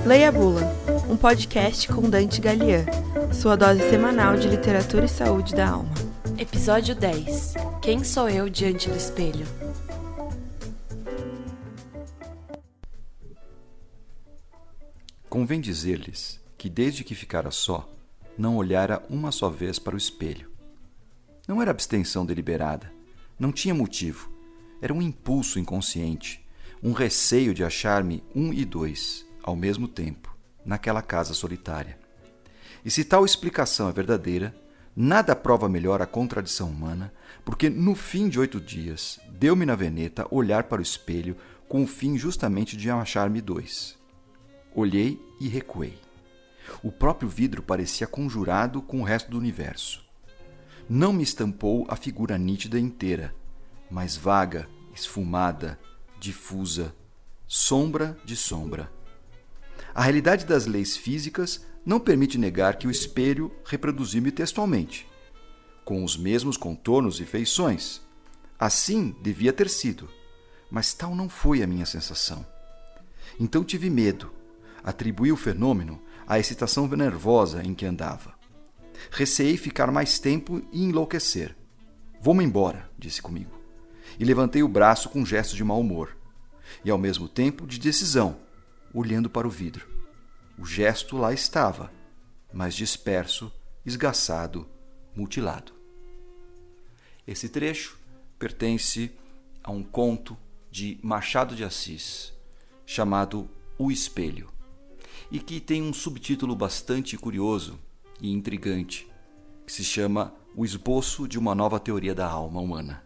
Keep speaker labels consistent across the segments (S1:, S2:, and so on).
S1: Leia a Bula, um podcast com Dante Gallian, sua dose semanal de literatura e saúde da alma.
S2: Episódio 10. Quem sou eu diante do espelho?
S3: Convém dizer-lhes que desde que ficara só, não olhara uma só vez para o espelho. Não era abstenção deliberada, não tinha motivo, era um impulso inconsciente, um receio de achar-me um e dois, ao mesmo tempo, naquela casa solitária. E se tal explicação é verdadeira, nada prova melhor a contradição humana, porque no fim de 8 dias, deu-me na veneta olhar para o espelho com o fim justamente de achar-me dois. Olhei e recuei. O próprio vidro parecia conjurado com o resto do universo. Não me estampou a figura nítida inteira, mas vaga, esfumada, difusa, sombra de sombra. A realidade das leis físicas não permite negar que o espelho reproduziu-me textualmente, com os mesmos contornos e feições. Assim devia ter sido, mas tal não foi a minha sensação. Então tive medo, atribuí o fenômeno à excitação nervosa em que andava. Receei ficar mais tempo e enlouquecer. Vou-me embora, disse comigo, e levantei o braço com um gesto de mau humor, e ao mesmo tempo de decisão, olhando para o vidro. O gesto lá estava, mas disperso, esgaçado, mutilado. Esse trecho pertence a um conto de Machado de Assis, chamado O Espelho, e que tem um subtítulo bastante curioso e intrigante, que se chama O Esboço de uma Nova Teoria da Alma Humana.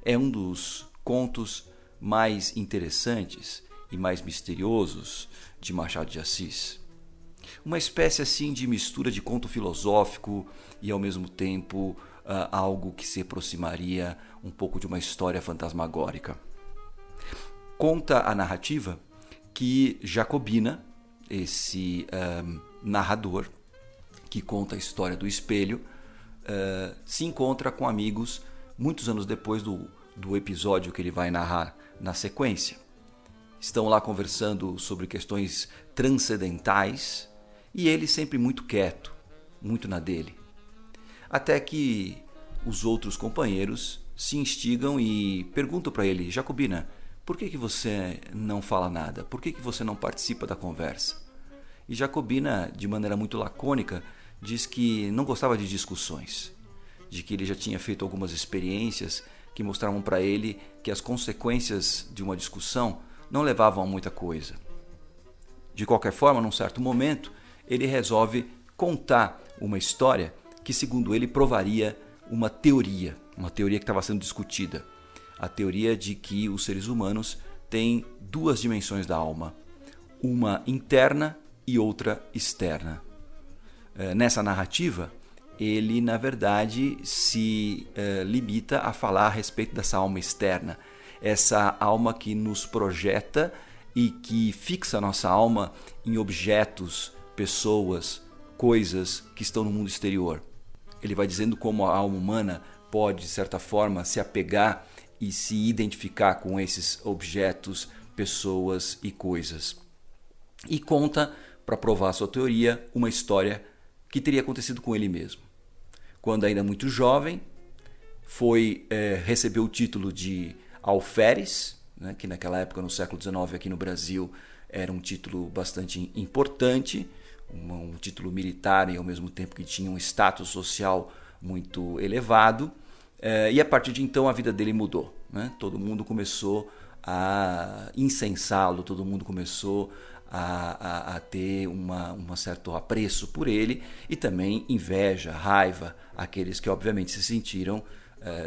S3: É um dos contos mais interessantes e mais misteriosos de Machado de Assis. Uma espécie assim de mistura de conto filosófico e ao mesmo tempo algo que se aproximaria um pouco de uma história fantasmagórica. Conta a narrativa que Jacobina, esse narrador que conta a história do espelho, se encontra com amigos muitos anos depois do episódio que ele vai narrar na sequência. Estão lá conversando sobre questões transcendentais e ele sempre muito quieto, muito na dele. Até que os outros companheiros se instigam e perguntam para ele: Jacobina, por que você não fala nada? Por que você não participa da conversa? E Jacobina, de maneira muito lacônica, diz que não gostava de discussões, de que ele já tinha feito algumas experiências que mostravam para ele que as consequências de uma discussão não levavam a muita coisa. De qualquer forma, num certo momento, ele resolve contar uma história que, segundo ele, provaria uma teoria que estava sendo discutida. A teoria de que os seres humanos têm 2 dimensões da alma, uma interna e outra externa. Nessa narrativa, ele, na verdade, se limita a falar a respeito dessa alma externa, essa alma que nos projeta e que fixa a nossa alma em objetos, pessoas, coisas que estão no mundo exterior. Ele vai dizendo como a alma humana pode, de certa forma, se apegar e se identificar com esses objetos, pessoas e coisas. E conta, para provar a sua teoria, uma história que teria acontecido com ele mesmo. Quando ainda muito jovem, recebeu o título de alferes, né, que naquela época, no século XIX, aqui no Brasil, era um título bastante importante, um título militar e ao mesmo tempo que tinha um status social muito elevado. E a partir de então a vida dele mudou, né? Todo mundo começou a incensá-lo, todo mundo começou a ter um certo apreço por ele e também inveja, raiva, aqueles que obviamente se sentiram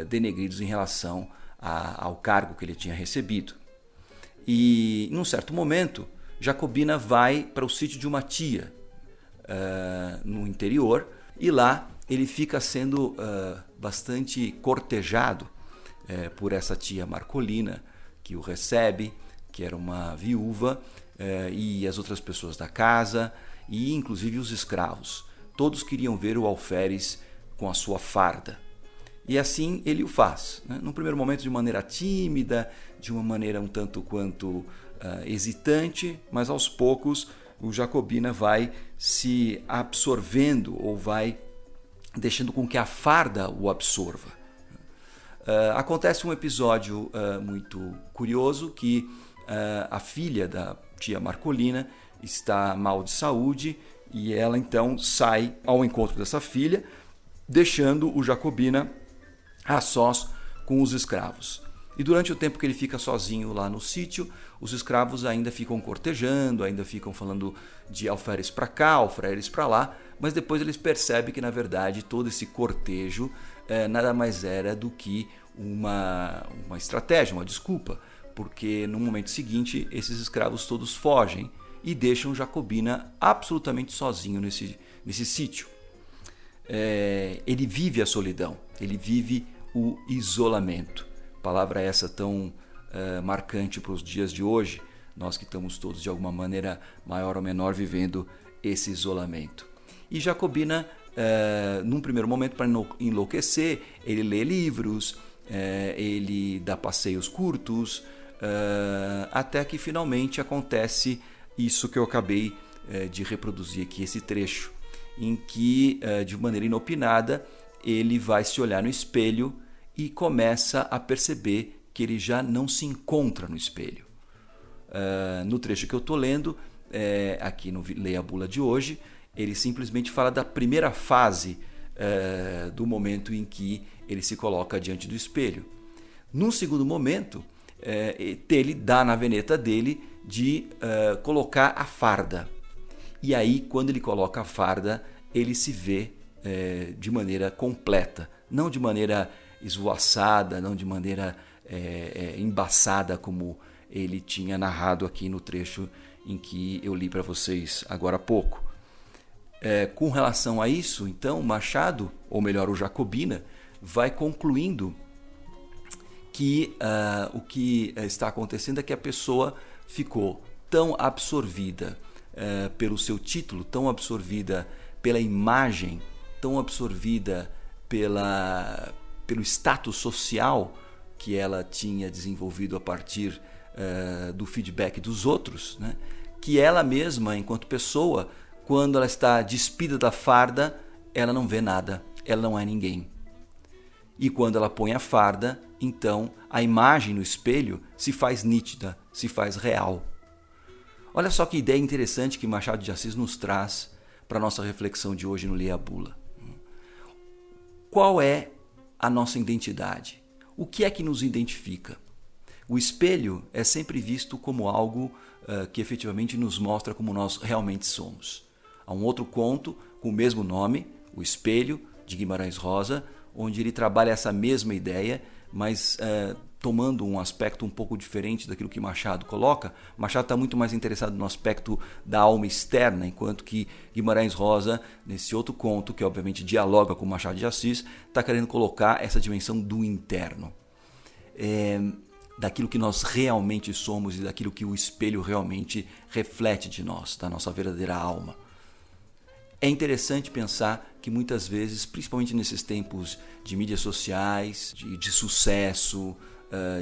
S3: denegridos em relação ao cargo que ele tinha recebido. E num certo momento, Jacobina vai para o sítio de uma tia no interior e lá ele fica sendo bastante cortejado por essa tia Marcolina, que o recebe, que era uma viúva, e as outras pessoas da casa, e inclusive os escravos. Todos queriam ver o alferes com a sua farda. E assim ele o faz, né? Num primeiro momento de maneira tímida, de uma maneira um tanto quanto hesitante, mas aos poucos o Jacobina vai se absorvendo ou vai deixando com que a farda o absorva. Acontece um episódio muito curioso que a filha da tia Marcolina está mal de saúde e ela então sai ao encontro dessa filha, deixando o Jacobina a sós com os escravos. E durante o tempo que ele fica sozinho lá no sítio, os escravos ainda ficam cortejando, ainda ficam falando de alferes para cá, alferes para lá, mas depois eles percebem que, na verdade, todo esse cortejo nada mais era do que uma estratégia, uma desculpa, porque no momento seguinte esses escravos todos fogem e deixam Jacobina absolutamente sozinho nesse sítio. Ele vive a solidão, ele vive o isolamento. Palavra essa tão marcante para os dias de hoje, nós que estamos todos de alguma maneira maior ou menor vivendo esse isolamento. E Jacobina, num primeiro momento, para enlouquecer, ele lê livros, ele dá passeios curtos, até que finalmente acontece isso que eu acabei de reproduzir aqui, esse trecho, em que, de maneira inopinada, ele vai se olhar no espelho e começa a perceber que ele já não se encontra no espelho. No trecho que eu estou lendo, aqui no Leia a Bula de hoje, ele simplesmente fala da primeira fase do momento em que ele se coloca diante do espelho. Num segundo momento, ele dá na veneta dele de colocar a farda. E aí, quando ele coloca a farda, ele se vê de maneira completa, não de maneira esvoaçada, não de maneira embaçada como ele tinha narrado aqui no trecho em que eu li para vocês agora há pouco. Com relação a isso, então, Machado, ou melhor, o Jacobina, vai concluindo que o que está acontecendo é que a pessoa ficou tão absorvida pelo seu título, tão absorvida pela imagem, tão absorvida pelo status social que ela tinha desenvolvido a partir do feedback dos outros, né? Que ela mesma, enquanto pessoa, quando ela está despida da farda, ela não vê nada, ela não é ninguém. E quando ela põe a farda, então a imagem no espelho se faz nítida, se faz real. Olha só que ideia interessante que Machado de Assis nos traz para a nossa reflexão de hoje no Leia a Bula. Qual é a nossa identidade? O que é que nos identifica? O espelho é sempre visto como algo que efetivamente nos mostra como nós realmente somos. Há um outro conto com o mesmo nome, O Espelho, de Guimarães Rosa, onde ele trabalha essa mesma ideia, mas tomando um aspecto um pouco diferente daquilo que Machado coloca. Machado está muito mais interessado no aspecto da alma externa, enquanto que Guimarães Rosa, nesse outro conto, que obviamente dialoga com Machado de Assis, está querendo colocar essa dimensão do interno. Daquilo que nós realmente somos e daquilo que o espelho realmente reflete de nós, da nossa verdadeira alma. É interessante pensar que muitas vezes, principalmente nesses tempos de mídias sociais, de sucesso,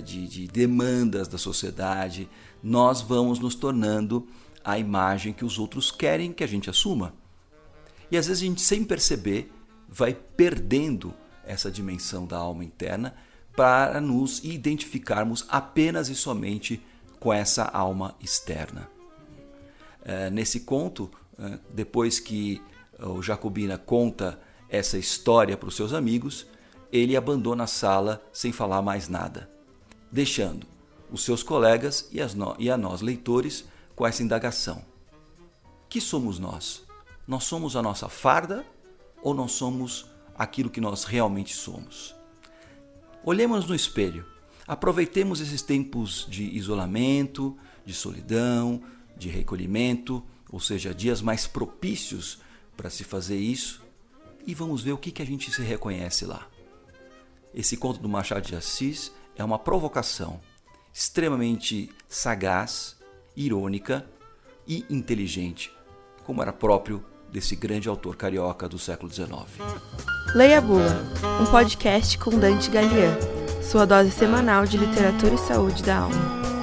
S3: de demandas da sociedade, nós vamos nos tornando a imagem que os outros querem que a gente assuma. E às vezes a gente, sem perceber, vai perdendo essa dimensão da alma interna para nos identificarmos apenas e somente com essa alma externa. Nesse conto, depois que o Jacobina conta essa história para os seus amigos, ele abandona a sala sem falar mais nada, deixando os seus colegas e a nós, leitores, com essa indagação. Que somos nós? Nós somos a nossa farda ou nós somos aquilo que nós realmente somos? Olhemos no espelho, aproveitemos esses tempos de isolamento, de solidão, de recolhimento, ou seja, dias mais propícios para se fazer isso, e vamos ver o que a gente se reconhece lá. Esse conto do Machado de Assis é uma provocação extremamente sagaz, irônica e inteligente, como era próprio desse grande autor carioca do século XIX.
S1: Leia a Bula, um podcast com Dante Gallian, sua dose semanal de literatura e saúde da alma.